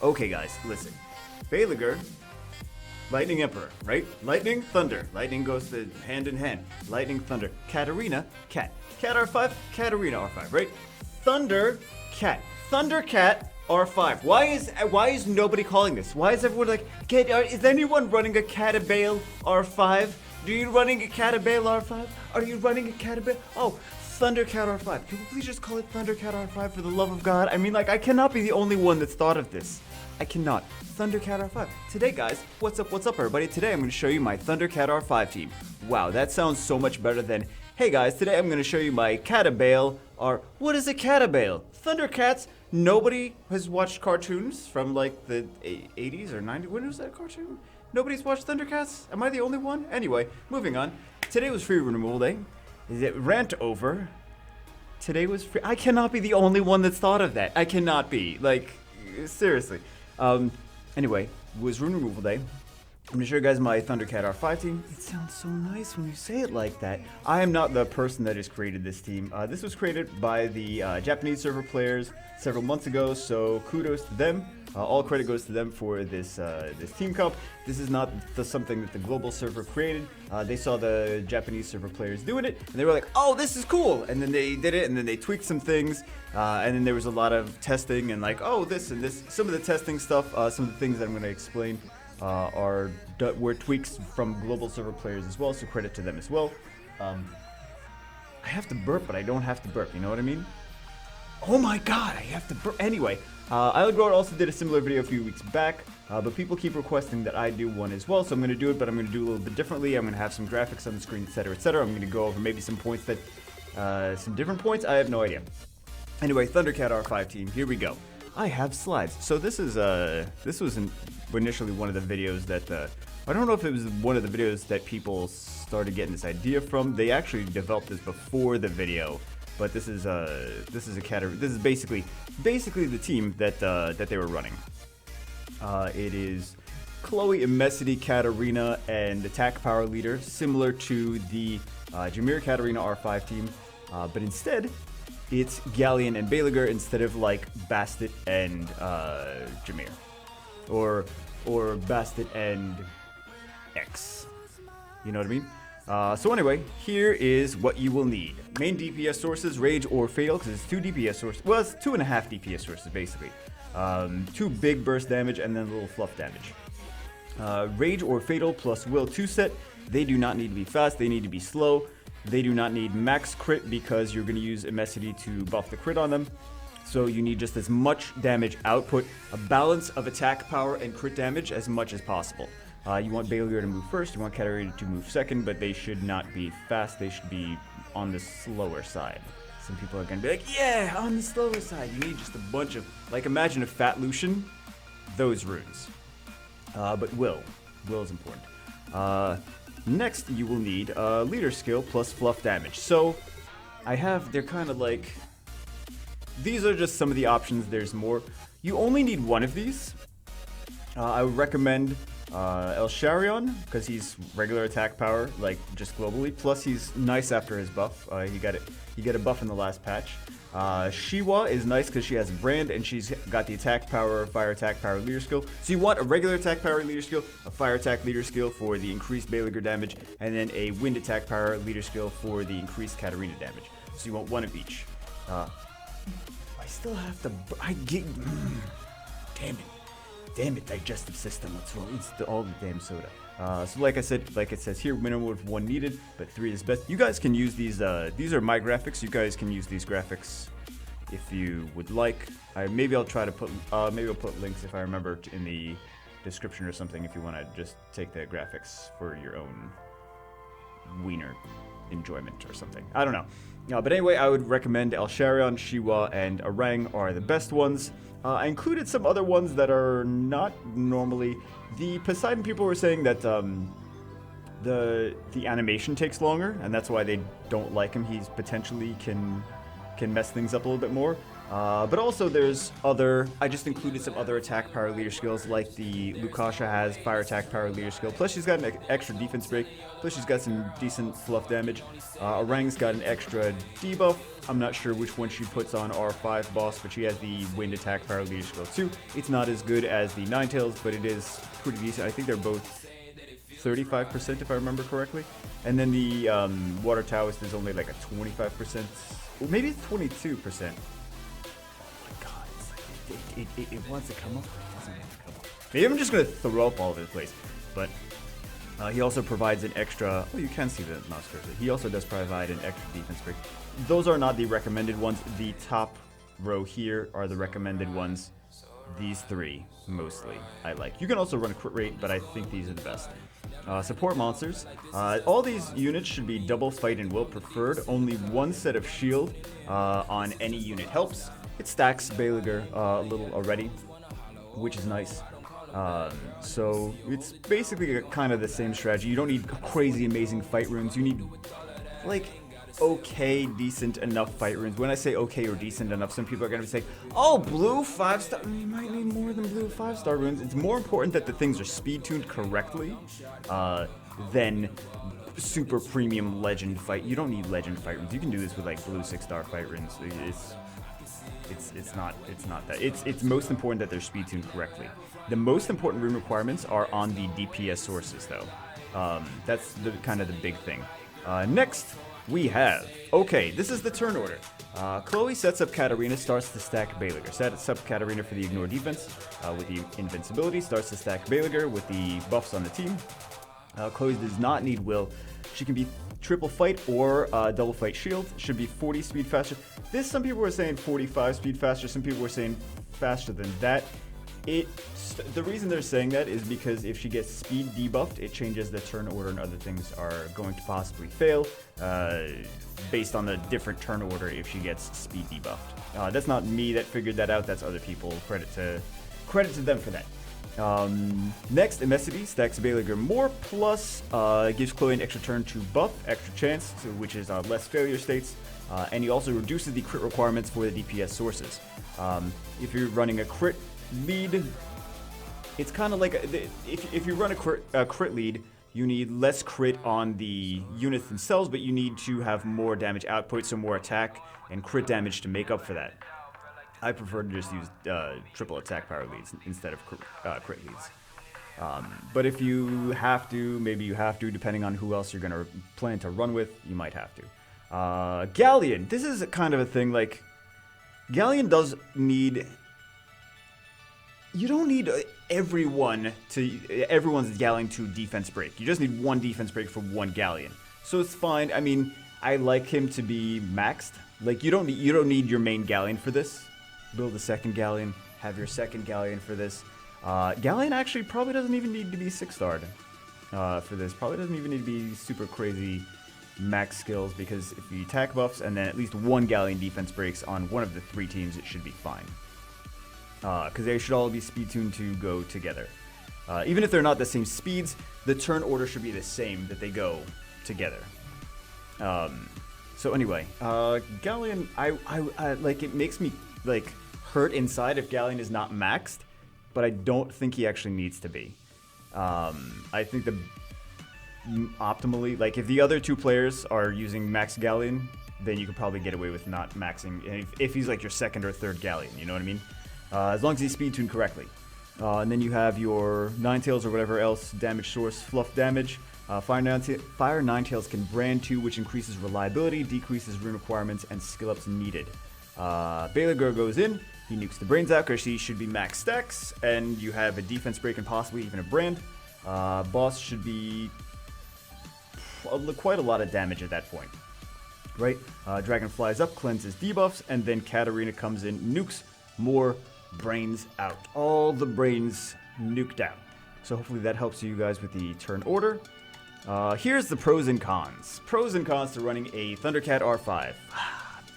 Okay, guys, listen. Belager, Lightning Emperor, right? Lightning, Thunder. Lightning goes hand in hand. Lightning, Thunder. Katarina, Kat. Kat R5, Katarina R5, right? Thunder, Kat. Thunder, Kat, R5. Why is nobody calling this? Why is everyone like, is anyone running a Catabale R5? Are you running a Catabale R5? Are you running a Catabale? Oh, Thundercat R5. Can we please just call it Thundercat R5 for the love of God? I mean, like, I cannot be the only one that's thought of this. I cannot. Thundercat R5. Today, guys, what's up, everybody? Today, I'm going to show you my Thundercat R5 team. Wow, that sounds so much better than, hey, guys, today I'm going to show you my Catabale R... What is a Catabale? Thundercats. Nobody has watched cartoons from, like, the 80s or 90s. When was that cartoon? Nobody's watched Thundercats? Am I the only one? Anyway, moving on. Today was free removal day. It rant over. Today was free. I cannot be the only one that's thought of that. I cannot be. Like, seriously. Anyway, it was rune removal day. I'm gonna show you guys my Thundercat R5 team. It sounds so nice when you say it like that. I am not the person that has created this team. This was created by the Japanese server players several months ago, so kudos to them. All credit goes to them for this this team comp. This is not something that the global server created. They saw the Japanese server players doing it, and they were like, "Oh, this is cool!" And then they did it, and then they tweaked some things, and then there was a lot of testing and like, "Oh, this and this." Some of the testing stuff, some of the things that I'm going to explain were tweaks from global server players as well. So credit to them as well. I have to burp, but I don't have to burp. You know what I mean? Oh my God, I have to burp. Anyway. Islegrower also did a similar video a few weeks back, but people keep requesting that I do one as well, so I'm going to do it, but I'm going to do it a little bit differently. I'm going to have some graphics on the screen, etc., etc. I'm going to go over maybe some points that, some different points, I have no idea. Anyway, Thundercat R5 team, here we go. I have slides. So this is, this was initially one of the videos that, I don't know if it was one of the videos that people started getting this idea from. They actually developed this before the video. But this is basically the team that they were running. It is Chloe, Immensity, Katarina, and Attack Power Leader, similar to the Jamire Katarina R5 team, but instead it's Galleon and Belager instead of like Bastet and Jamire, or Bastet and X. You know what I mean? So anyway, here is what you will need. Main DPS sources, Rage or Fatal, because it's 2 DPS sources. Well, it's 2.5 DPS sources, basically. 2 big burst damage and then a little fluff damage. Rage or Fatal plus Will 2 set. They do not need to be fast, they need to be slow. They do not need max crit because you're going to use Immensity to buff the crit on them. So you need just as much damage output, a balance of attack power and crit damage as much as possible. You want Belager to move first, you want Katarina to move second, but they should not be fast, they should be on the slower side. Some people are going to be like, yeah, on the slower side. You need just a bunch of, like, imagine a Fat Lucian, those runes. But Will is important. Next, you will need Leader Skill plus Fluff Damage. So, they're kind of like, these are just some of the options, there's more. You only need one of these. I would recommend El Sharion, because he's regular attack power, like just globally. Plus, he's nice after his buff. He got a buff in the last patch. Shiwa is nice because she has Brand and she's got the attack power, fire attack power, leader skill. So you want a regular attack power, leader skill, a fire attack, leader skill for the increased Belager damage, and then a wind attack power, leader skill for the increased Katarina damage. So you want one of each. I still have to. Damn it, digestive system, what's wrong? It's all the damn soda. So like I said, like it says here, minimum of 1 needed, but 3 is best. You guys can use these are my graphics. You guys can use these graphics if you would like. Maybe I'll try to put, maybe I'll put links if I remember in the description or something if you want to just take the graphics for your own wiener enjoyment or something. I don't know. But anyway, I would recommend El Sharion, Shiwa, and Arang are the best ones. I included some other ones that are not normally. The Poseidon people were saying that the animation takes longer, and that's why they don't like him. He's potentially can mess things up a little bit more. But also there's I just included some other attack power leader skills, like the Lukasha has fire attack power leader skill, plus she's got an extra defense break, plus she's got some decent fluff damage. Orang's got an extra debuff. I'm not sure which one she puts on R5 boss, but she has the wind attack power leader skill too. It's not as good as the Ninetales, but it is pretty decent. I think they're both 35% if I remember correctly. And then the Water Taoist is only like a 25%, or maybe it's 22%. It wants to come up, but it doesn't want to come up. Maybe I'm just going to throw up all over the place. But he also provides an extra... Oh, you can see the mouse cursor. He also does provide an extra defense break. Those are not the recommended ones. The top row here are the recommended ones. These three, mostly, I like. You can also run a crit rate, but I think these are the best. Support monsters. All these units should be double fight and will preferred. Only one set of shield on any unit helps. It stacks Belager a little already, which is nice. So it's basically kind of the same strategy. You don't need crazy amazing fight runes. You need like okay, decent enough fight runes. When I say okay or decent enough, some people are going to say, oh, blue 5-star. You might need more than blue 5-star runes. It's more important that the things are speed tuned correctly than super premium legend fight. You don't need legend fight runes. You can do this with like blue 6-star fight runes. It's not that. It's most important that they're speed tuned correctly. The most important rune requirements are on the DPS sources though. That's kind of the big thing. Next we have, okay, this is the turn order. Chloe sets up Katarina, starts to stack Belager. Sets up Katarina for the ignore defense with the invincibility, starts to stack Belager with the buffs on the team. Chloe does not need will. She can be triple fight or double fight shield. Should be 40 speed faster. Some people were saying 45 speed faster. Some people were saying faster than that. The reason they're saying that is because if she gets speed debuffed, it changes the turn order and other things are going to possibly fail based on the different turn order if she gets speed debuffed. That's not me that figured that out. That's other people. Credit to them for that. Next, Immensity stacks Belager more, plus gives Chloe an extra turn to buff, extra chance, which is less failure states, and he also reduces the crit requirements for the DPS sources. If you're running a crit lead, it's kind of like if you run a crit lead, you need less crit on the units themselves, but you need to have more damage output, so more attack and crit damage to make up for that. I prefer to just use triple attack power leads instead of crit leads. But if you have to, maybe you have to, depending on who else you're going to plan to run with, you might have to. Galleon. This is kind of a thing, like, Galleon does need... You don't need everyone's Galleon to defense break. You just need one defense break for one Galleon. So it's fine. I mean, I like him to be maxed. Like, you don't need your main Galleon for this. Build a second Galleon, have your second Galleon for this. Galleon actually probably doesn't even need to be 6-starred for this. Probably doesn't even need to be super crazy max skills, because if you attack buffs and then at least one Galleon defense breaks on one of the 3 teams, it should be fine. Because they should all be speed tuned to go together. Even if they're not the same speeds, the turn order should be the same, that they go together. So anyway, Galleon, I like, it makes me like hurt inside if Galleon is not maxed, but I don't think he actually needs to be. I think optimally, like, if the other 2 players are using max Galleon, then you could probably get away with not maxing if he's like your second or third Galleon, you know what I mean? As long as he's speed tuned correctly. And then you have your Ninetales or whatever else damage source, fluff damage. Fire Ninetales can brand 2, which increases reliability, decreases rune requirements, and skill ups needed. Belager goes in, he nukes the brains out because he should be max stacks, and you have a defense break and possibly even a brand. Boss should be quite a lot of damage at that point. Right? Dragon flies up, cleanses debuffs, and then Katarina comes in, nukes more brains out. All the brains nuked out. So hopefully that helps you guys with the turn order. Here's the pros and cons. Pros and cons to running a Thundercat R5.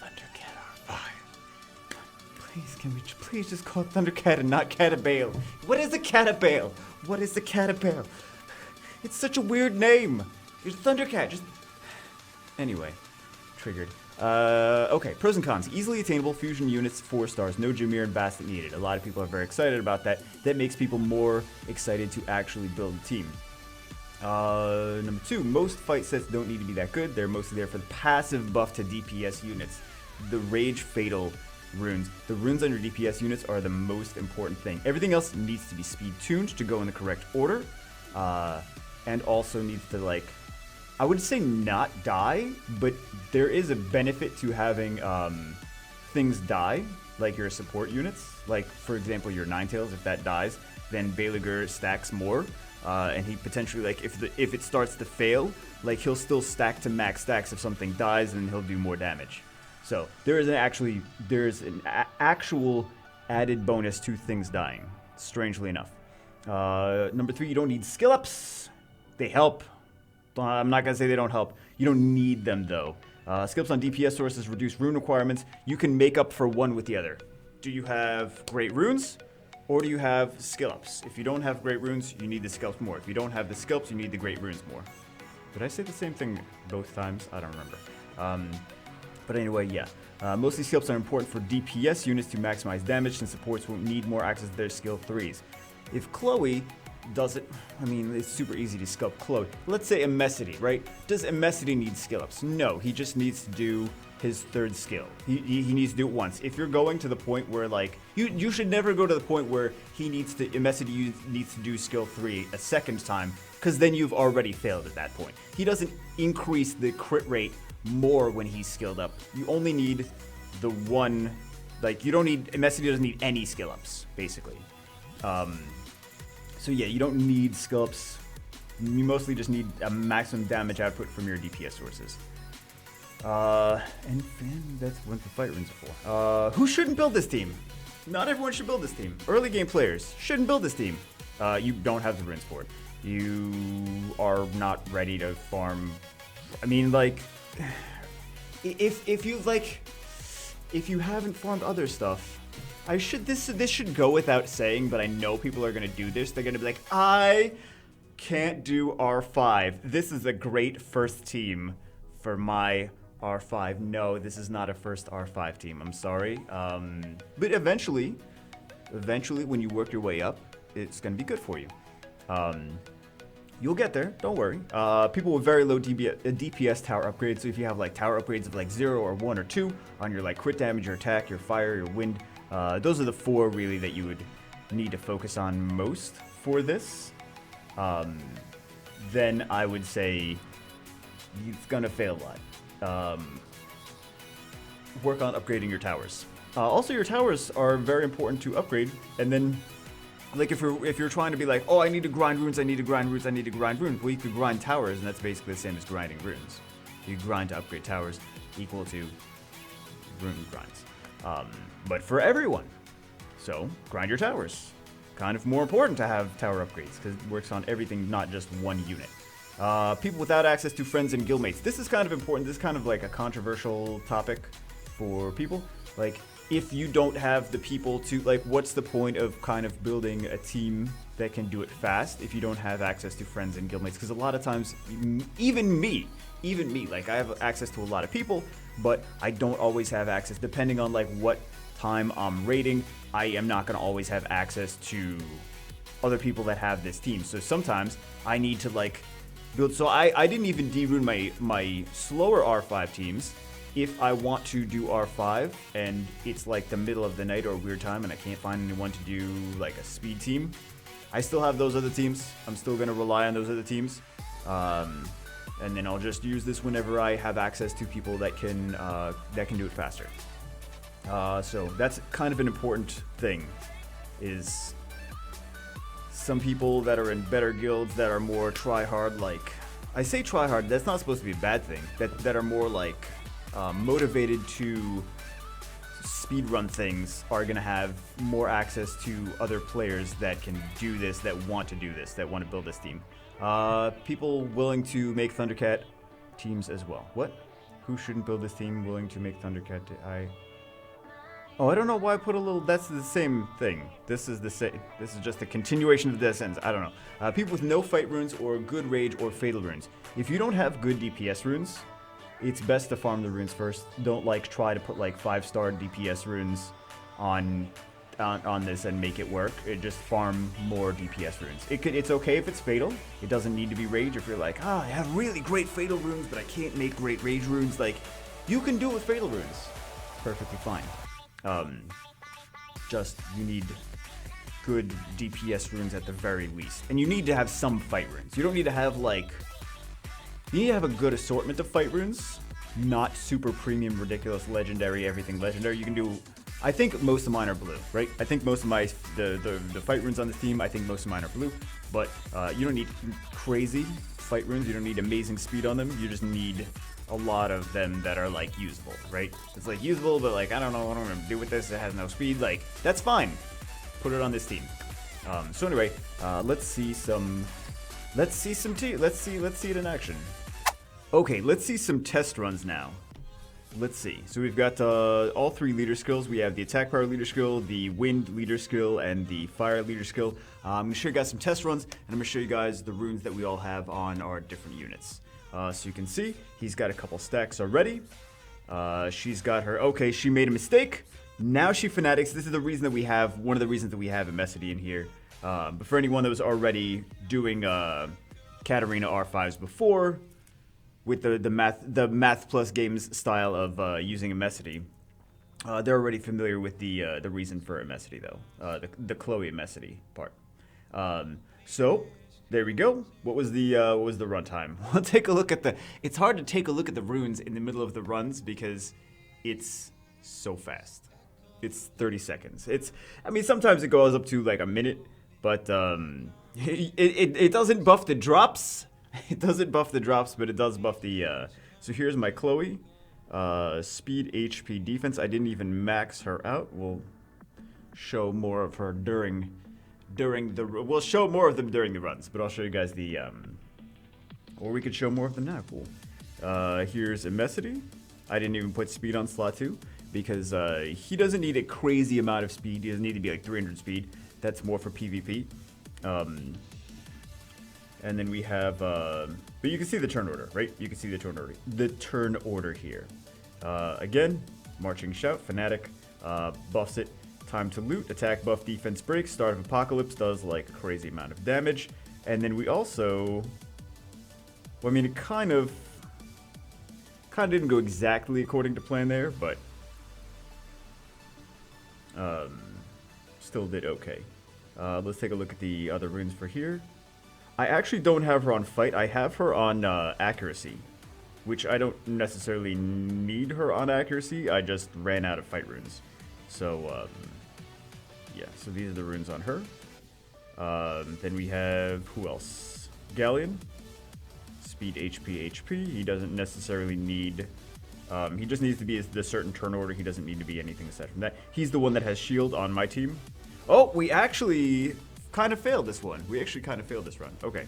Thundercat R5. Please, can we please just call it Thundercat and not Catabale? What is a Catabale? What is the Catabale? It's such a weird name. There's Thundercat. Just... Anyway, triggered. Okay, pros and cons. Easily attainable, fusion units, 4 stars. No Jamire and Bastet needed. A lot of people are very excited about that. That makes people more excited to actually build a team. Number 2, most fight sets don't need to be that good. They're mostly there for the passive buff to DPS units. The Rage Fatal runes. The runes on your DPS units are the most important thing. Everything else needs to be speed tuned to go in the correct order. And also needs to, like, I would say not die, but there is a benefit to having things die, like your support units. Like, for example, your Ninetales, if that dies, then Belager stacks more. And he potentially, like, if it starts to fail, like, he'll still stack to max stacks if something dies, and he'll do more damage. So there is an actual added bonus to things dying, strangely enough. Number 3, you don't need skill ups. They help. I'm not going to say they don't help. You don't need them, though. Skill ups on DPS sources reduce rune requirements. You can make up for one with the other. Do you have great runes, or do you have skill ups? If you don't have great runes, you need the skill ups more. If you don't have the skill ups, you need the great runes more. Did I say the same thing both times? I don't remember. But anyway, yeah. Mostly skill ups are important for DPS units to maximize damage, since supports won't need more access to their skill 3s. If Chloe doesn't, I mean, it's super easy to skill up Chloe. Let's say Emesity, right? Does Emesity need skill ups? No, he just needs to do his 3rd skill. He needs to do it once. If you're going to the point where, like, you should never go to the point where Emesity needs to do skill 3 a 2nd time, because then you've already failed at that point. He doesn't increase the crit rate more when he's skilled up. You only need the one, like, you don't need, Emesity doesn't need any skill ups, basically. So yeah, you don't need skill ups. You mostly just need a maximum damage output from your DPS sources. And that's what the fight runes are for. Who shouldn't build this team? Not everyone should build this team. Early game players shouldn't build this team. You don't have the runes for it. You are not ready to farm. I mean, like, if you haven't farmed other stuff, this should go without saying, but I know people are gonna do this. They're gonna be like, I can't do R5. This is a great first team for my R5. No, this is not a first R5 team. I'm sorry. But eventually, when you work your way up, it's gonna be good for you. You'll get there, don't worry. People with very low DPS tower upgrades, so if you have, like, tower upgrades of, like, 0 or 1 or 2 on your, like, crit damage, your attack, your fire, your wind, those are the 4 really that you would need to focus on most for this. Then I would say it's gonna fail a lot. Work on upgrading your towers. Also, your towers are very important to upgrade, and then, like, if you're trying to be like, oh, I need to grind runes, well, you could grind towers, and that's basically the same as grinding runes. You grind to upgrade towers, equal to rune grinds. But for everyone. So, grind your towers. Kind of more important to have tower upgrades, because it works on everything, not just one unit. People without access to friends and guildmates. This is kind of important. This is kind of like a controversial topic for people. Like, if you don't have the people to, like, what's the point of kind of building a team that can do it fast if you don't have access to friends and guildmates? Because a lot of times, even me, like, I have access to a lot of people, but I don't always have access, depending on, like, what time I'm raiding. I am not going to always have access to other people that have this team. So sometimes I need to, like, build. So I didn't even de-rune my slower R5 teams. If I want to do R5 and it's like the middle of the night or a weird time and I can't find anyone to do, like, a speed team, I still have those other teams. I'm still going to rely on those other teams. And then I'll just use this whenever I have access to people that can do it faster. So that's kind of an important thing, is some people that are in better guilds that are more try-hard, like, I say try-hard, that's not supposed to be a bad thing, that are more, like, motivated to speedrun things are going to have more access to other players that can do this, that want to do this, that want to build this team. People willing to make Thundercat teams as well. What? Who shouldn't build this team? Willing to make Thundercat? Oh, I don't know why I put a little. That's the same thing. This is the same. This is just a continuation of this sentence. I don't know. People with no fight runes or good rage or fatal runes. If you don't have good DPS runes, it's best to farm the runes first. Don't like try to put like 5-star DPS runes on this and make it work. Just farm more DPS runes. It's okay if it's fatal. It doesn't need to be rage. If you're like, I have really great fatal runes, but I can't make great rage runes, like, you can do it with fatal runes. Perfectly fine. Just you need good DPS runes at the very least, and you need to have some fight runes. You don't need to have like, you need to have a good assortment of fight runes, not super premium, ridiculous, legendary, everything legendary. You can do, I think most of mine are blue, right? I think most of my, the fight runes on this team, I think most of mine are blue, but you don't need crazy fight runes. You don't need amazing speed on them. You just need a lot of them that are like usable, right? It's like usable, but like, I don't know what I'm gonna do with this. It has no speed. Like, that's fine. Put it on this team. So anyway, let's see it in action. Okay, let's see some test runs now. Let's see. So we've got all 3 leader skills. We have the attack power leader skill, the wind leader skill, and the fire leader skill. I'm gonna show you guys some test runs, and I'm gonna show you guys the runes that we all have on our different units. So you can see he's got a couple stacks already. She's got her. Okay, she made a mistake. Now she fanatics. This is the reason that we have, one of the reasons that we have a Messity in here. But for anyone that was already doing Katarina R5s before, with the math plus games style of using a Messity, they're already familiar with the reason for a Messity though, the Chloe Messity part. So there we go. What was the runtime? We'll take a look at the. It's hard to take a look at the runes in the middle of the runs because it's so fast. It's 30 seconds. I mean, sometimes it goes up to like a minute, but it doesn't buff the drops. It doesn't buff the drops, but it does buff the. So here's my Chloe, speed, HP, defense. I didn't even max her out. We'll show more of her during the. We'll show more of them during the runs, but I'll show you guys the. Or we could show more of them now. Cool. Here's a Messity. I didn't even put speed on slot 2. Because he doesn't need a crazy amount of speed. He doesn't need to be like 300 speed. That's more for PvP. And then we have, but you can see the turn order, right? You can see the turn order here. Again, Marching Shout, Fanatic, buffs it. Time to loot, attack buff, defense breaks. Start of Apocalypse does like a crazy amount of damage. And then we also, well, I mean, it kind of didn't go exactly according to plan there, but still did okay. Let's take a look at the other runes for here. I actually don't have her on fight. I have her on accuracy, which I don't necessarily need her on accuracy. I just ran out of fight runes. So, yeah, so these are the runes on her. Then we have, who else? Galleon. Speed, HP. He doesn't necessarily need... he just needs to be the certain turn order. He doesn't need to be anything aside from that. He's the one that has shield on my team. Oh, we actually kind of failed this one. We actually kind of failed this run. Okay.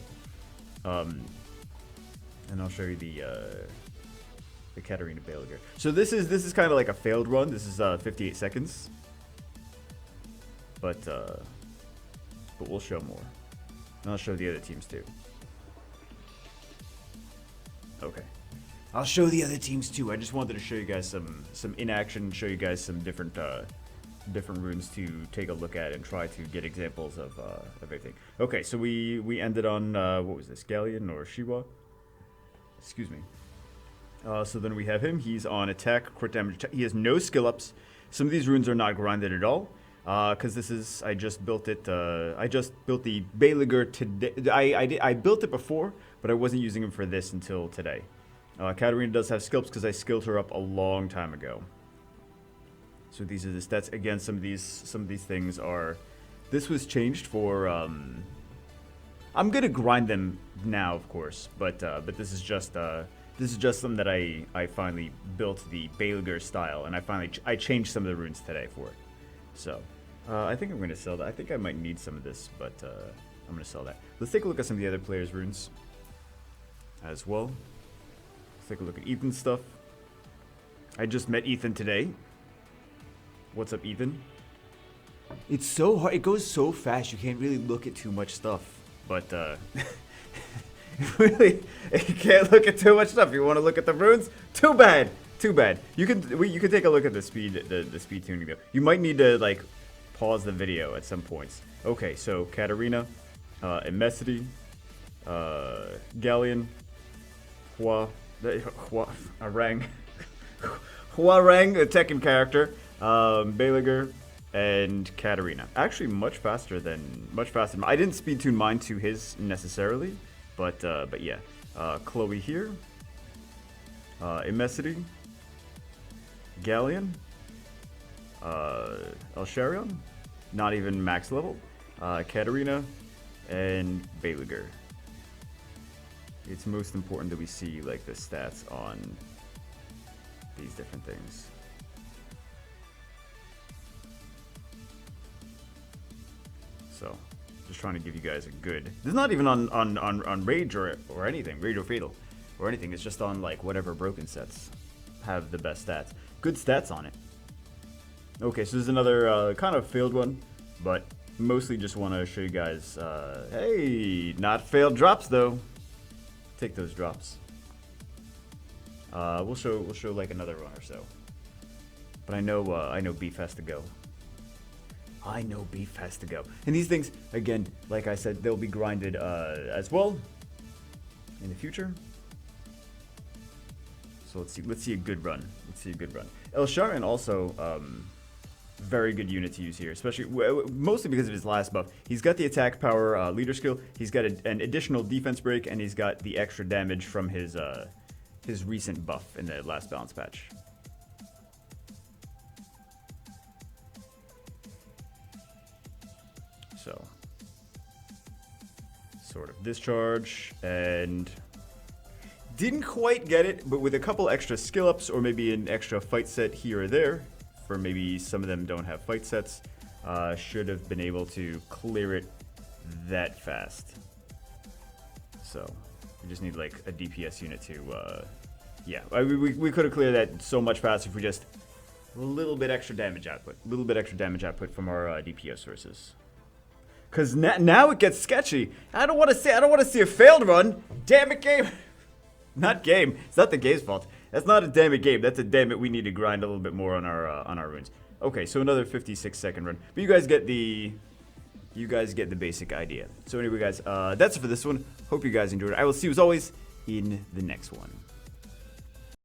And I'll show you the Katarina Baliger. So this is kind of like a failed run. This is 58 seconds. But we'll show more. And I'll show the other teams too. Okay. I'll show the other teams too. I just wanted to show you guys some in action, show you guys some different runes to take a look at and try to get examples of everything. Okay, so we ended on what was this, Galleon or Shiwa? Excuse me. So then we have him. He's on attack, crit damage. He has no skill ups. Some of these runes are not grinded at all. Because this is, I just built it. I just built the Baliger today. I built it before, but I wasn't using him for this until today. Katarina does have skill ups because I skilled her up a long time ago. So these are the stats. Again, some of these things are. This was changed for. I'm gonna grind them now, of course, but this is just something that I finally built the Baliger style, and I changed some of the runes today for it. So I think I'm gonna sell that. I think I might need some of this, but I'm gonna sell that. Let's take a look at some of the other players' runes as well. Let's take a look at Ethan's stuff. I just met Ethan today. What's up, Ethan? It's so hard. It goes so fast. You can't really look at too much stuff. But Really, you can't look at too much stuff. You want to look at the runes? Too bad. Too bad. You can take a look at the speed tuning though. You might need to like pause the video at some points. Okay, so Katarina, Immensity, Galleon, Huarang, Huarang, a Tekken character, Belager, and Katarina. Actually, much faster than I didn't speed tune mine to his necessarily, but yeah. Chloe here, Immensity, Galleon, Elsharion, not even max level, Katarina, and Belager. It's most important that we see like the stats on these different things. So, just trying to give you guys a good. This is not even on Rage or anything, Rage or Fatal or anything. It's just on like whatever broken sets have the best stats. Good stats on it. Okay, so this is another kind of failed one, but mostly just want to show you guys. Hey, not failed drops though. Take those drops. We'll show like another one or so. But I know Beef has to go. I know Beef has to go. And these things, again, like I said, they'll be grinded as well in the future. So let's see a good run. Elsharion also very good unit to use here, especially mostly because of his last buff. He's got the attack power leader skill. He's got an additional defense break, and he's got the extra damage from his recent buff in the last balance patch. So, sort of discharge, and didn't quite get it, but with a couple extra skill ups or maybe an extra fight set here or there, for maybe some of them don't have fight sets, should have been able to clear it that fast. So, we just need like a DPS unit to, yeah, we could have cleared that so much faster if we just a little bit extra damage output, from our DPS sources. Cause now it gets sketchy. I don't want to see a failed run. Damn it, game. Not game. It's not the game's fault. That's not a damn it game. That's a damn it. We need to grind a little bit more on our runes. Okay, so another 56-second run. But you guys get the basic idea. So anyway, guys, that's it for this one. Hope you guys enjoyed it. I will see you as always in the next one.